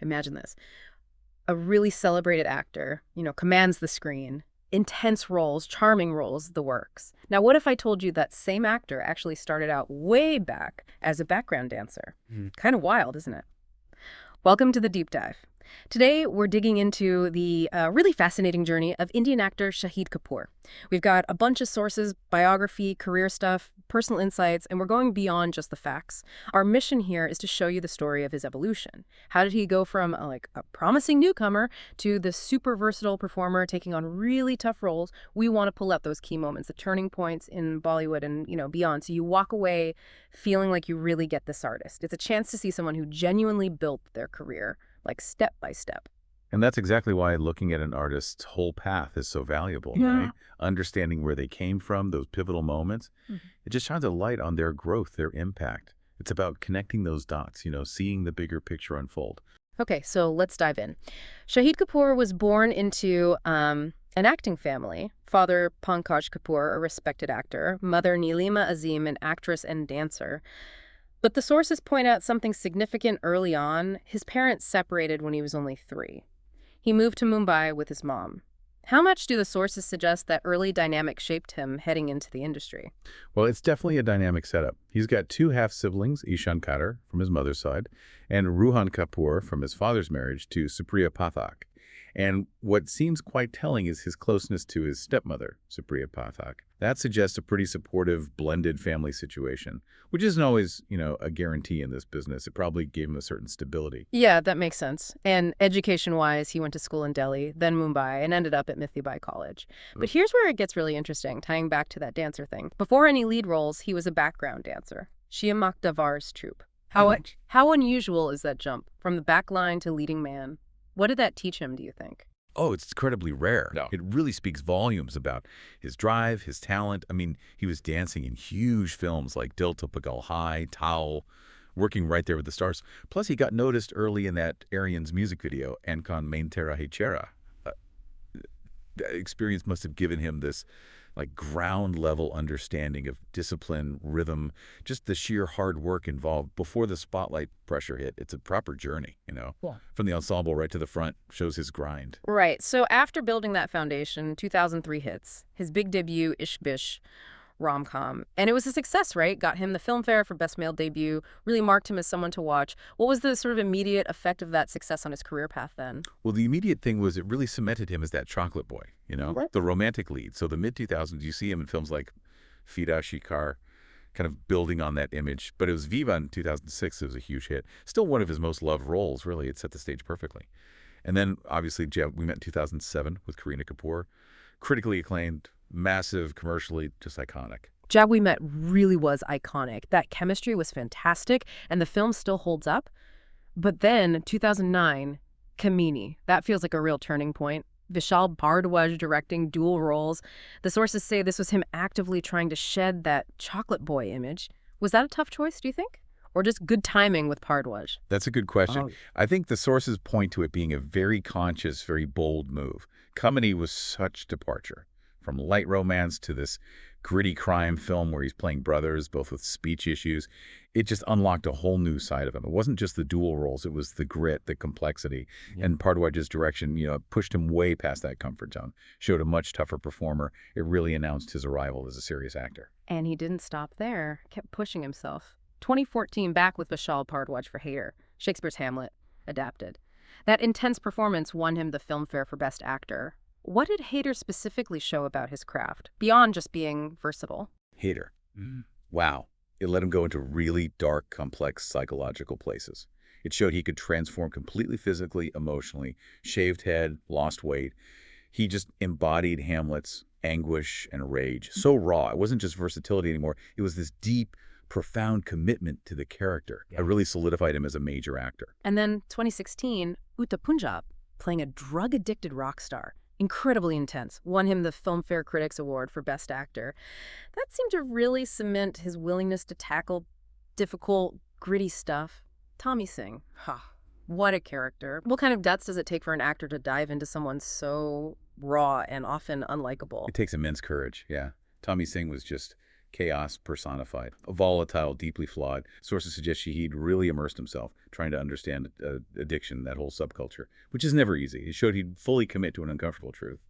Imagine this. A really celebrated actor, commands the screen, intense roles, charming roles, the works. Now, what if I told you that same actor actually started out way back as a background dancer? Kind of wild, isn't it? Welcome to the Deep Dive. Today, we're digging into the really fascinating journey of Indian actor Shahid Kapoor. We've got a bunch of sources, biography, career stuff, personal insights, and we're going beyond just the facts. Our mission here is to show you the story of his evolution. How did he go from a promising newcomer to the super versatile performer taking on really tough roles? We want to pull out those key moments, the turning points in Bollywood and beyond, so you walk away feeling like you really get this artist. It's a chance to see someone who genuinely built their career, like step by step. And that's exactly why looking at an artist's whole path is so valuable, right? Understanding where they came from, those pivotal moments, it just shines a light on their growth, their impact. It's about connecting those dots, seeing the bigger picture unfold. Okay, so let's dive in. Shahid Kapoor was born into an acting family. Father Pankaj Kapoor, a respected actor. Mother Neelima Azim, an actress and dancer. But the sources point out something significant early on. His parents separated when he was only 3. He moved to Mumbai with his mom. How much do the sources suggest that early dynamic shaped him heading into the industry? Well, it's definitely a dynamic setup. He's got 2 half-siblings, Ishan Kapoor from his mother's side, and Ruhan Kapoor from his father's marriage to Supriya Pathak. And what seems quite telling is his closeness to his stepmother, Supriya Pathak. That suggests a pretty supportive, blended family situation, which isn't always, a guarantee in this business. It probably gave him a certain stability. Yeah, that makes sense. And education-wise, he went to school in Delhi, then Mumbai, and ended up at Mithibai College. But here's where it gets really interesting, tying back to that dancer thing. Before any lead roles, he was a background dancer. Shiamak Davar's troupe. How unusual is that jump from the back line to leading man? What did that teach him, do you think? Oh, it's incredibly rare. No. It really speaks volumes about his drive, his talent. I mean, he was dancing in huge films like Dil to Pagal Hai, Towel, working right there with the stars. Plus, he got noticed early in that Aryan's music video, Ankon Main Tera Hey Chera. That experience must have given him this ground level understanding of discipline, rhythm, just the sheer hard work involved before the spotlight pressure hit. It's a proper journey, Yeah. From the ensemble right to the front, shows his grind. Right. So after building that foundation, 2003 hits, his big debut, Ishq Bish, rom-com. And it was a success, right? Got him the Filmfare for Best Male Debut, really marked him as someone to watch. What was the sort of immediate effect of that success on his career path then? Well, the immediate thing was it really cemented him as that chocolate boy, Right. the romantic lead. So the mid-2000s, you see him in films like Fida Shikar, kind of building on that image. But it was Viva in 2006 that was a huge hit. Still one of his most loved roles, really. It set the stage perfectly. And then, obviously, we met in 2007 with Kareena Kapoor. Critically acclaimed, massive, commercially, just iconic. Jab We Met really was iconic. That chemistry was fantastic, and the film still holds up. But then, 2009, Kamini. That feels like a real turning point. Vishal Bhardwaj directing, dual roles. The sources say this was him actively trying to shed that chocolate boy image. Was that a tough choice, do you think? Or just good timing with Bhardwaj? That's a good question. Oh. I think the sources point to it being a very conscious, very bold move. Kamini was such departure. From light romance to this gritty crime film where he's playing brothers, both with speech issues. It just unlocked a whole new side of him. It wasn't just the dual roles. It was the grit, the complexity. And Bhardwaj's direction, pushed him way past that comfort zone, showed a much tougher performer. It really announced his arrival as a serious actor. And he didn't stop there. Kept pushing himself. 2014, back with Vishal Bhardwaj for Hader, Shakespeare's Hamlet, adapted. That intense performance won him the Filmfare for Best Actor. What did Hader specifically show about his craft, beyond just being versatile? Hader. Wow. It let him go into really dark, complex psychological places. It showed he could transform completely physically, emotionally, shaved head, lost weight. He just embodied Hamlet's anguish and rage. So raw. It wasn't just versatility anymore. It was this deep, profound commitment to the character. It really solidified him as a major actor. And then 2016, Uta Punjab, playing a drug-addicted rock star. Incredibly intense. Won him the Filmfare Critics Award for Best Actor. That seemed to really cement his willingness to tackle difficult, gritty stuff. Tommy Singh. What a character. What kind of guts does it take for an actor to dive into someone so raw and often unlikable? It takes immense courage, yeah. Tommy Singh was just chaos personified, volatile, deeply flawed. Sources suggest Shahid really immersed himself trying to understand addiction, that whole subculture, which is never easy. It showed he'd fully commit to an uncomfortable truth.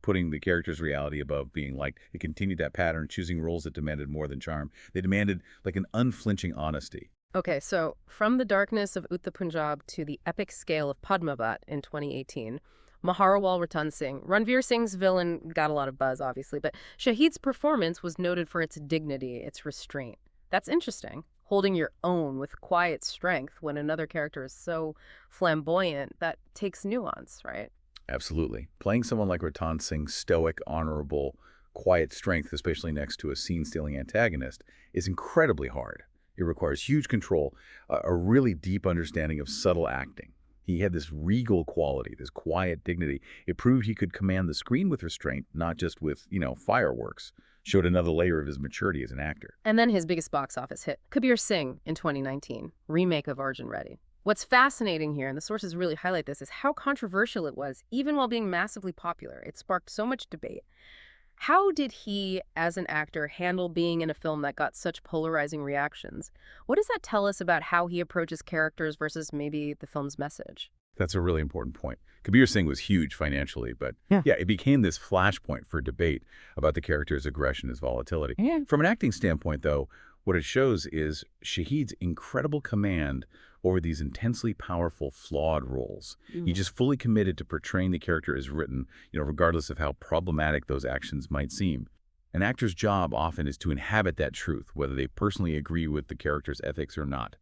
Putting the character's reality above being liked. It continued that pattern, choosing roles that demanded more than charm. They demanded like an unflinching honesty. Okay, so from the darkness of Uttar Punjab to the epic scale of Padmavat in 2018, Maharawal Ratan Singh, Ranveer Singh's villain got a lot of buzz, obviously, but Shahid's performance was noted for its dignity, its restraint. That's interesting. Holding your own with quiet strength when another character is so flamboyant, that takes nuance, right? Absolutely. Playing someone like Ratan Singh's stoic, honorable, quiet strength, especially next to a scene-stealing antagonist, is incredibly hard. It requires huge control, a really deep understanding of subtle acting. He had this regal quality, this quiet dignity. It proved he could command the screen with restraint, not just with, fireworks. Showed another layer of his maturity as an actor. And then his biggest box office hit, Kabir Singh in 2019, remake of Arjun Reddy. What's fascinating here, and the sources really highlight this, is how controversial it was, even while being massively popular. It sparked so much debate. How did he, as an actor, handle being in a film that got such polarizing reactions? What does that tell us about how he approaches characters versus maybe the film's message? That's a really important point. Kabir Singh was huge financially, but yeah, it became this flashpoint for debate about the character's aggression, his volatility. Yeah. From an acting standpoint, though, what it shows is Shahid's incredible command over these intensely powerful, flawed roles. He just fully committed to portraying the character as written, regardless of how problematic those actions might seem. An actor's job often is to inhabit that truth, whether they personally agree with the character's ethics or not.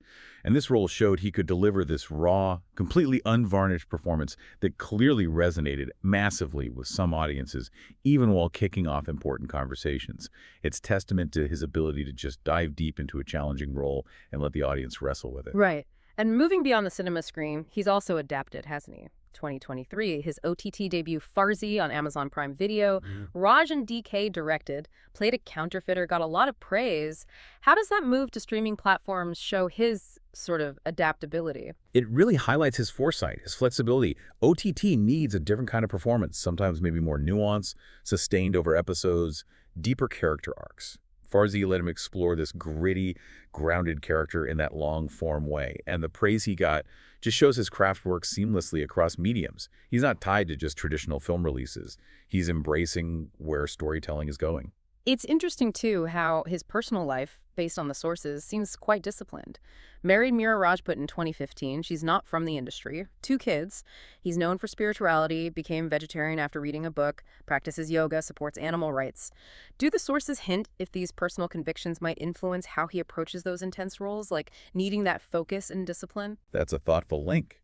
And this role showed he could deliver this raw, completely unvarnished performance that clearly resonated massively with some audiences, even while kicking off important conversations. It's testament to his ability to just dive deep into a challenging role and let the audience wrestle with it. Right. And moving beyond the cinema screen, he's also adapted, hasn't he? 2023, his OTT debut Farzi on Amazon Prime Video. Raj and DK directed, played a counterfeiter, got a lot of praise. How does that move to streaming platforms show his sort of adaptability? It really highlights his foresight, his flexibility. OTT needs a different kind of performance, sometimes maybe more nuance, sustained over episodes, deeper character arcs. Farzi let him explore this gritty, grounded character in that long-form way, and the praise he got just shows his craft works seamlessly across mediums. He's not tied to just traditional film releases. He's embracing where storytelling is going. It's interesting, too, how his personal life, based on the sources, seems quite disciplined. Married Meera Rajput in 2015. She's not from the industry. 2 kids. He's known for spirituality, became vegetarian after reading a book, practices yoga, supports animal rights. Do the sources hint if these personal convictions might influence how he approaches those intense roles, like needing that focus and discipline? That's a thoughtful link.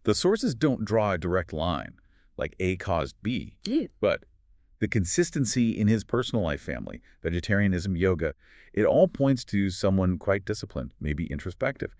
The sources don't draw a direct line, like A caused B, but the consistency in his personal life, family, vegetarianism, yoga, it all points to someone quite disciplined, maybe introspective.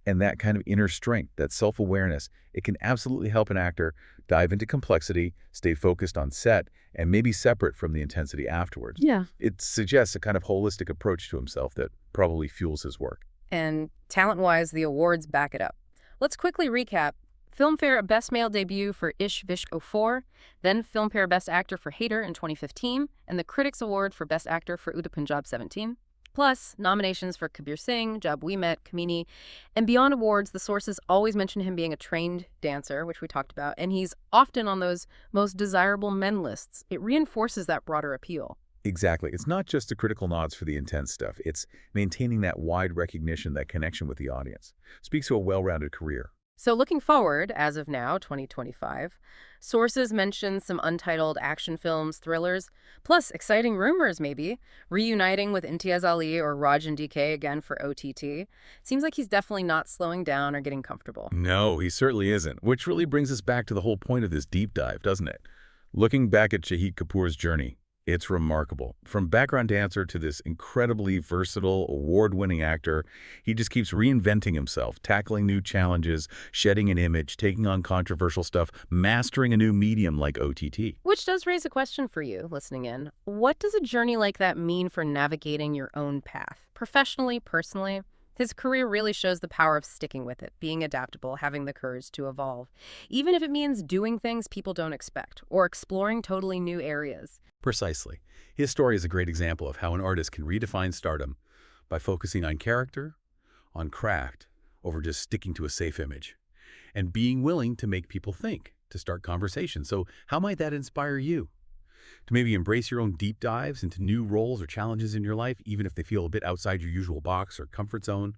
And that kind of inner strength, that self-awareness, it can absolutely help an actor dive into complexity, stay focused on set, and maybe separate from the intensity afterwards. Yeah. It suggests a kind of holistic approach to himself that probably fuels his work. And talent-wise, the awards back it up. Let's quickly recap. Filmfare Best Male Debut for Ish Vishk 04, then Filmfare Best Actor for Hater in 2015, and the Critics Award for Best Actor for Uttar Punjab 17. Plus, nominations for Kabir Singh, Jab We Met, Kamini. And beyond awards, the sources always mention him being a trained dancer, which we talked about, and he's often on those most desirable men lists. It reinforces that broader appeal. Exactly. It's not just the critical nods for the intense stuff. It's maintaining that wide recognition, that connection with the audience. Speaks to a well-rounded career. So looking forward, as of now, 2025, sources mention some untitled action films, thrillers, plus exciting rumors maybe, reuniting with Imtiaz Ali or Raj and DK again for OTT. Seems like he's definitely not slowing down or getting comfortable. No, he certainly isn't, which really brings us back to the whole point of this deep dive, doesn't it? Looking back at Shahid Kapoor's journey, it's remarkable. From background dancer to this incredibly versatile, award-winning actor, he just keeps reinventing himself, tackling new challenges, shedding an image, taking on controversial stuff, mastering a new medium like OTT. Which does raise a question for you, listening in. What does a journey like that mean for navigating your own path? Professionally, personally? His career really shows the power of sticking with it, being adaptable, having the courage to evolve, even if it means doing things people don't expect or exploring totally new areas. Precisely. His story is a great example of how an artist can redefine stardom by focusing on character, on craft, over just sticking to a safe image, and being willing to make people think, to start conversations. So how might that inspire you? To maybe embrace your own deep dives into new roles or challenges in your life, even if they feel a bit outside your usual box or comfort zone?